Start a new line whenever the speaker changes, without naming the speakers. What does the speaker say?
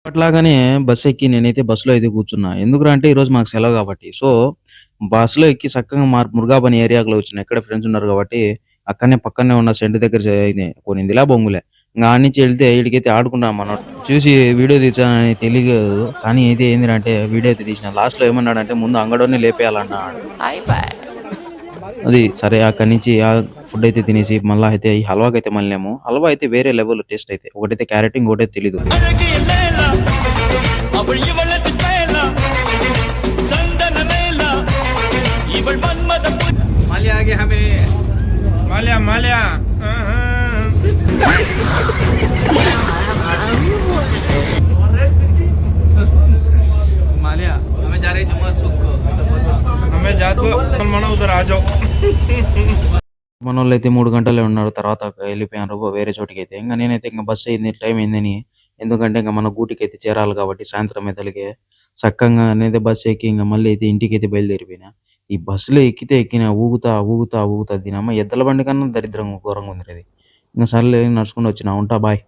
అప్పట్లాగానే బస్సెక్కి నేనైతే బస్సులో అయితే కూర్చున్నా. ఎందుకురా అంటే ఈరోజు మాకు సెలవు గాబట్టి. సో, బస్సులో ఎక్కి సక్కగా మురుగాబని ఏరియాకి వచ్చిన. ఇక్కడే ఫ్రెండ్స్ ఉన్నారు గాబట్టి, అక్కడనే పక్కనే ఉన్న సెంటు దగ్గర ఇది కొనిందిలే బొంగులే. ఇంగ ఆడ నుంచి ఎళ్తే ఈడికైతే ఆడుకున్నాం మనోడు. చూసి వీడియో తీశానని తెలియదు. కానీ అయితే ఏందిరా అంటే వీడియో అయితే తీసిన. లాస్ట్‌లో ఏమన్నాడంటే ముందు అంగడోడినే లేపేయాలన్నాడు. అది సరే అక్కడి నుంచి ఫుడ్ అయితే తినేసి మళ్ళా అయితే ఈ హల్వాకైతే మళ్ళాము. హల్వా అయితే వేరే లెవెల్ టేస్ట్ అయితే. ఒకటైతే క్యారట్ ఇంకోటైతే తెలీదు.
அழகிய லேலா, அவள் இவளது ஸ்டைலா, சந்தன மேலா, இவள் மன்மத
माल्या आगे हमें
माल्या माल्या
माल्या हमें जा रहे जुम्मा सुख को
हमें जात को मना उधर आ जाओ
మనోళ్ళైతే 3 గంటలే ఉన్నారు. తర్వాత ఎళ్ళిపోయారు వేరే చోటికైతే. ఇంక నేనైతే ఇంక బస్ అయింది, టైం అయిందని ఎందుకంటే ఇంక మన గూటికైతే చేరాలి కాబట్టి సాయంత్రం అయ్యేతలకే సక్కంగా అనేది బస్ ఎక్కి ఇంక మళ్ళీ అయితే ఇంటికైతే బయలుదేరిపోయినా. ఈ బస్సులో ఎక్కిన ఊగుతా దినమ్మ ఎద్దల బండి కన్నా దరిద్రంగా ఘోరంగా ఉందిరా ఇది. ఇంక సర్లే నడుచుకుంటూ వచ్చినా. ఉంటా బాయ్.